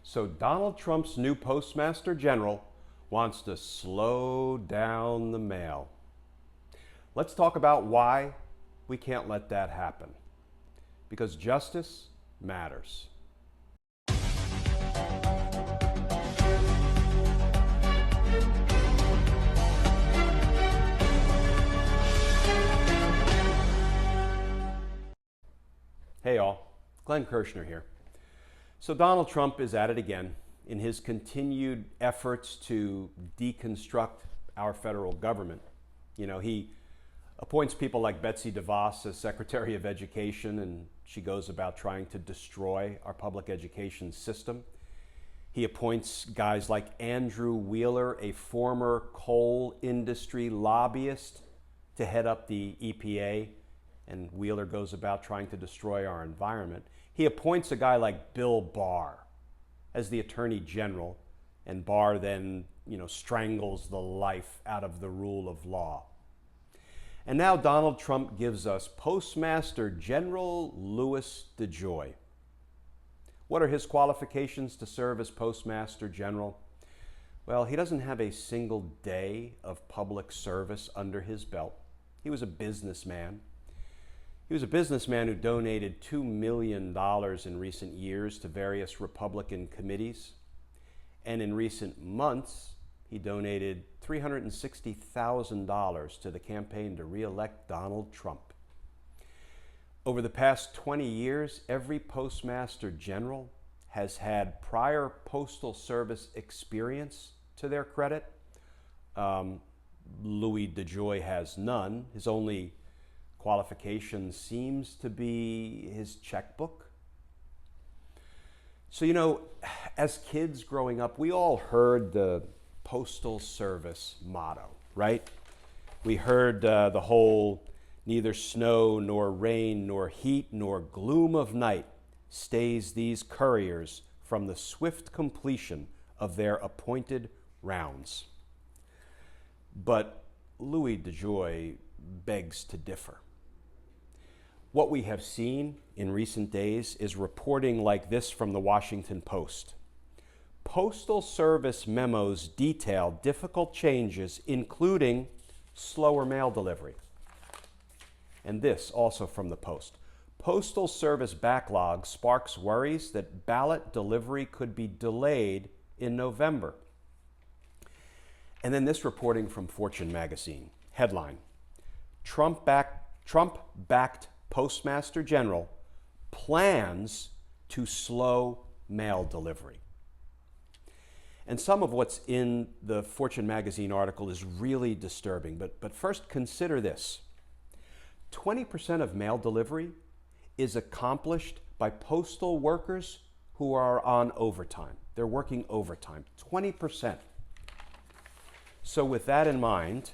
So Donald Trump's new Postmaster General wants to slow down the mail. Let's talk about why we can't let that happen. Because justice matters. Hey all, Glenn Kirshner here. So Donald Trump is at it again in his continued efforts to deconstruct our federal government. You know, he appoints people like Betsy DeVos as Secretary of Education, and she goes about trying to destroy our public education system. He appoints guys like Andrew Wheeler, a former coal industry lobbyist, to head up the EPA, and Wheeler goes about trying to destroy our environment. He appoints a guy like Bill Barr as the Attorney General, and Barr then, strangles the life out of the rule of law. And now Donald Trump gives us Postmaster General Louis DeJoy. What are his qualifications to serve as Postmaster General? Well, he doesn't have a single day of public service under his belt. He was a businessman. He was a businessman who donated $2 million in recent years to various Republican committees. And in recent months, he donated $360,000 to the campaign to re-elect Donald Trump. Over the past 20 years, every Postmaster General has had prior Postal Service experience to their credit. Louis DeJoy has none. His only qualification seems to be his checkbook. So, as kids growing up, we all heard the Postal Service motto, right? We heard the whole neither snow nor rain nor heat nor gloom of night stays these couriers from the swift completion of their appointed rounds. But Louis DeJoy begs to differ. What we have seen in recent days is reporting like this from the Washington Post. Postal Service memos detail difficult changes, including slower mail delivery. And this also from the Post. Postal Service backlog sparks worries that ballot delivery could be delayed in November. And then this reporting from Fortune magazine. Headline: Trump-backed Postmaster General plans to slow mail delivery. And some of what's in the Fortune magazine article is really disturbing. But first, consider this. 20% of mail delivery is accomplished by postal workers who are on overtime. They're working overtime, 20%. So with that in mind,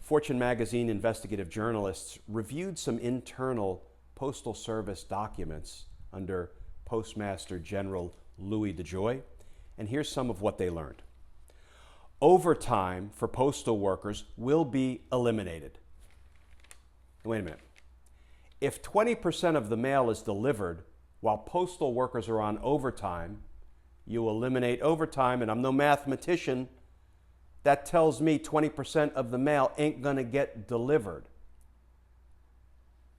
Fortune magazine investigative journalists reviewed some internal Postal Service documents under Postmaster General Louis DeJoy, and here's some of what they learned. Overtime for postal workers will be eliminated. Wait a minute. If 20% of the mail is delivered while postal workers are on overtime, you eliminate overtime, and I'm no mathematician. That tells me 20% of the mail ain't going to get delivered.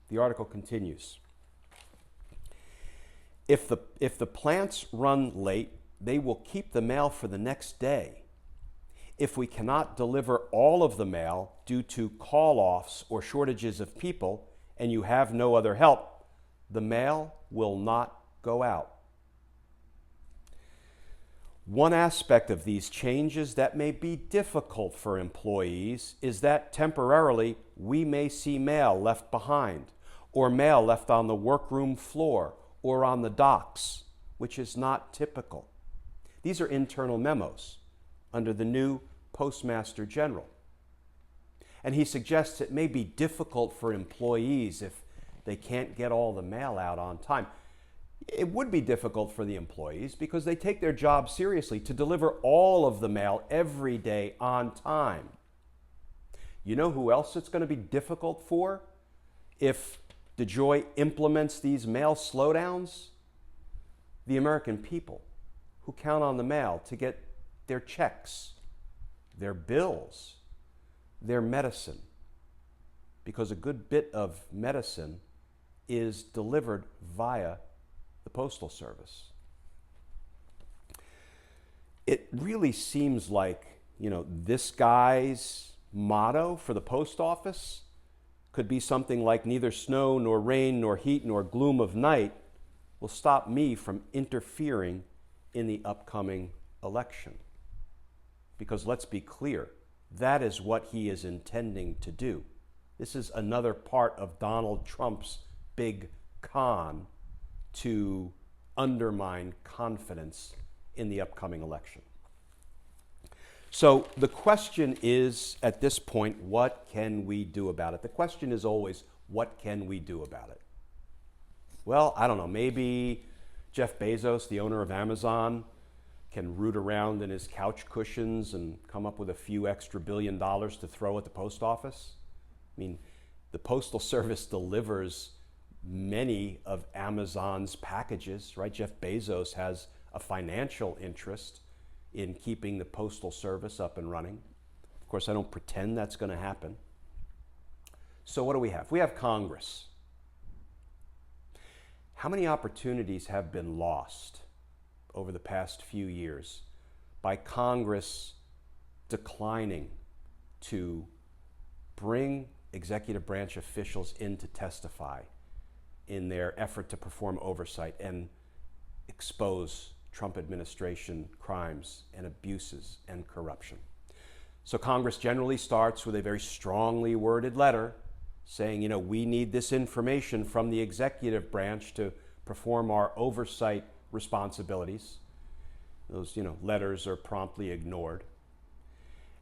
The article continues. If the plants run late, they will keep the mail for the next day. If we cannot deliver all of the mail due to call-offs or shortages of people, and you have no other help, the mail will not go out. One aspect of these changes that may be difficult for employees is that temporarily we may see mail left behind, or mail left on the workroom floor or on the docks, which is not typical. These are internal memos under the new Postmaster General. And he suggests it may be difficult for employees if they can't get all the mail out on time. It would be difficult for the employees because they take their job seriously to deliver all of the mail every day on time. You know who else it's going to be difficult for if DeJoy implements these mail slowdowns? The American people, who count on the mail to get their checks, their bills, their medicine, because a good bit of medicine is delivered via the Postal Service. It really seems like, this guy's motto for the post office could be something like, neither snow nor rain nor heat nor gloom of night will stop me from interfering in the upcoming election. Because let's be clear, that is what he is intending to do. This is another part of Donald Trump's big con to undermine confidence in the upcoming election. So the question is, at this point, what can we do about it? The question is always, what can we do about it? Well, I don't know, maybe Jeff Bezos, the owner of Amazon, can root around in his couch cushions and come up with a few extra $1 billion to throw at the post office. I mean, the Postal Service delivers many of Amazon's packages, right? Jeff Bezos has a financial interest in keeping the Postal Service up and running. Of course, I don't pretend that's going to happen. So what do we have? We have Congress. How many opportunities have been lost over the past few years by Congress declining to bring executive branch officials in to testify in their effort to perform oversight and expose Trump administration crimes and abuses and corruption? So Congress generally starts with a very strongly worded letter saying, we need this information from the executive branch to perform our oversight responsibilities. Those, letters are promptly ignored.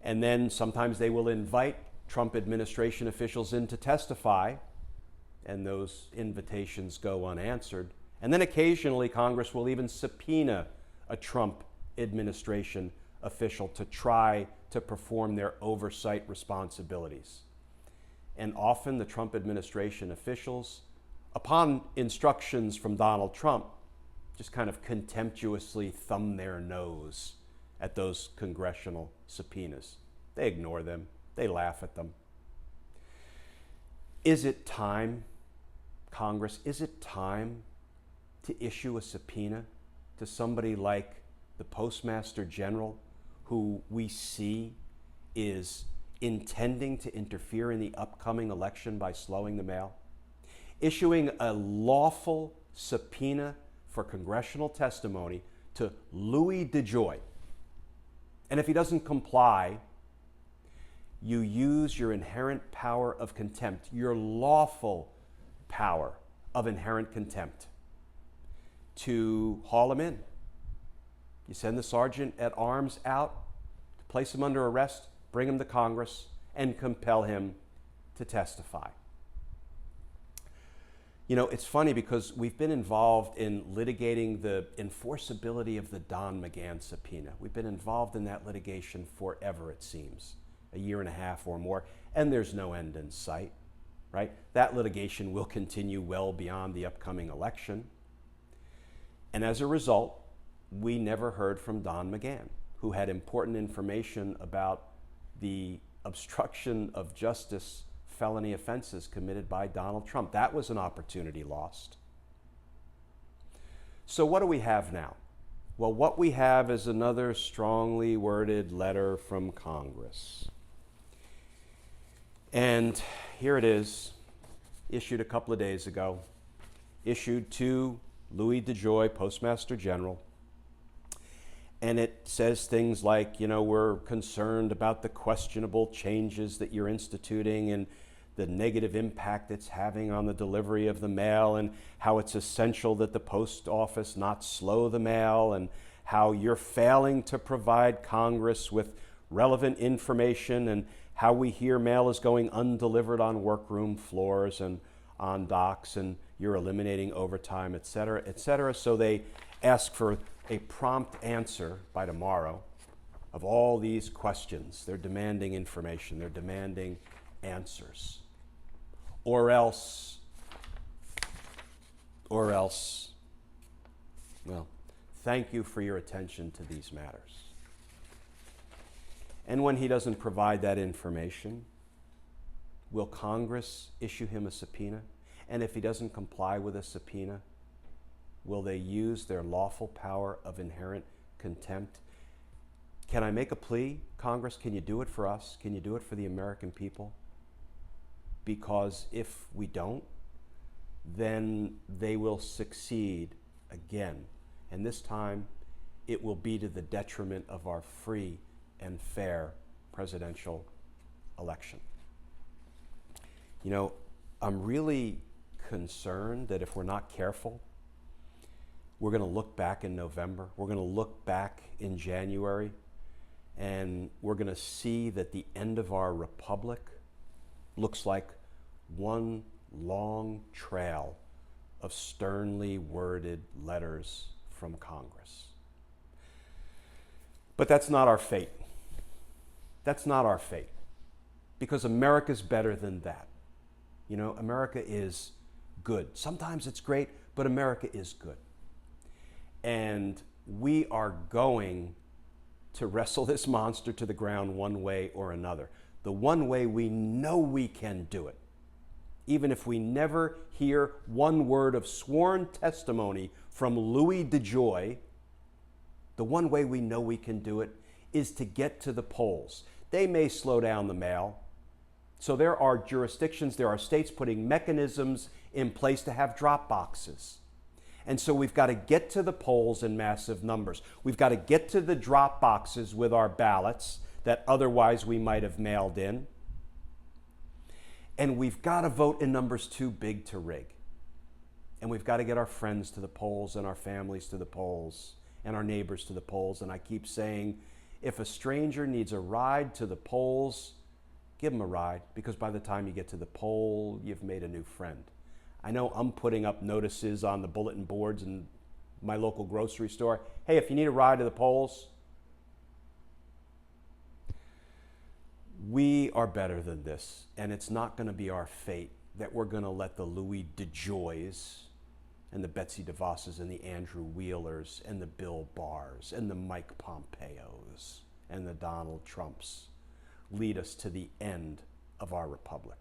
And then sometimes they will invite Trump administration officials in to testify, and those invitations go unanswered. And then occasionally Congress will even subpoena a Trump administration official to try to perform their oversight responsibilities. And often the Trump administration officials, upon instructions from Donald Trump, just kind of contemptuously thumb their nose at those congressional subpoenas. They ignore them. They laugh at them. Is it time, Congress, is it time to issue a subpoena to somebody like the Postmaster General, who we see is intending to interfere in the upcoming election by slowing the mail? Issuing a lawful subpoena for congressional testimony to Louis DeJoy. And if he doesn't comply, you use your inherent power of contempt, your lawful power of inherent contempt, to haul him in. You send the sergeant at arms out to place him under arrest, bring him to Congress, and compel him to testify. It's funny because we've been involved in litigating the enforceability of the Don McGahn subpoena. We've been involved in that litigation forever, it seems, a year and a half or more, and there's no end in sight, right? That litigation will continue well beyond the upcoming election. And as a result, we never heard from Don McGahn, who had important information about the obstruction of justice felony offenses committed by Donald Trump. That was an opportunity lost. So what do we have now? Well, what we have is another strongly worded letter from Congress. And here it is, issued a couple of days ago, issued to Louis DeJoy, Postmaster General. And it says things like, we're concerned about the questionable changes that you're instituting and the negative impact it's having on the delivery of the mail, and how it's essential that the post office not slow the mail, and how you're failing to provide Congress with relevant information, and how we hear mail is going undelivered on workroom floors and on docks, and you're eliminating overtime, et cetera, et cetera. So they ask for a prompt answer by tomorrow of all these questions. They're demanding information. They're demanding answers. Or else, well, Thank you for your attention to these matters. And when he doesn't provide that information, will Congress issue him a subpoena? And if he doesn't comply with a subpoena, will they use their lawful power of inherent contempt? Can I make a plea, Congress? Can you do it for us? Can you do it for the American people? Because if we don't, then they will succeed again. And this time, it will be to the detriment of our free and fair presidential election. You know, I'm really concerned that if we're not careful, we're going to look back in November, we're going to look back in January, and we're going to see that the end of our republic looks like one long trail of sternly worded letters from Congress. But that's not our fate. That's not our fate. Because America's better than that. You know, America is good. Sometimes it's great, but America is good. And we are going to wrestle this monster to the ground one way or another. The one way we know we can do it, even if we never hear one word of sworn testimony from Louis DeJoy, the one way we know we can do it is to get to the polls. They may slow down the mail. So there are jurisdictions, there are states putting mechanisms in place to have drop boxes. And so we've got to get to the polls in massive numbers. We've got to get to the drop boxes with our ballots that otherwise we might have mailed in. And we've got to vote in numbers too big to rig. And we've got to get our friends to the polls and our families to the polls and our neighbors to the polls. And I keep saying, if a stranger needs a ride to the polls, give them a ride, because by the time you get to the poll, you've made a new friend. I know I'm putting up notices on the bulletin boards in my local grocery store. Hey, if you need a ride to the polls, we are better than this, and it's not going to be our fate that we're going to let the Louis DeJoys and the Betsy DeVosses and the Andrew Wheelers and the Bill Barrs and the Mike Pompeos and the Donald Trumps lead us to the end of our republic.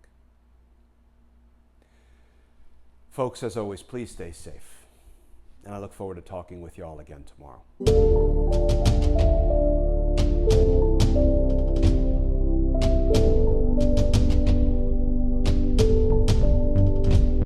Folks, as always, please stay safe. And I look forward to talking with you all again tomorrow.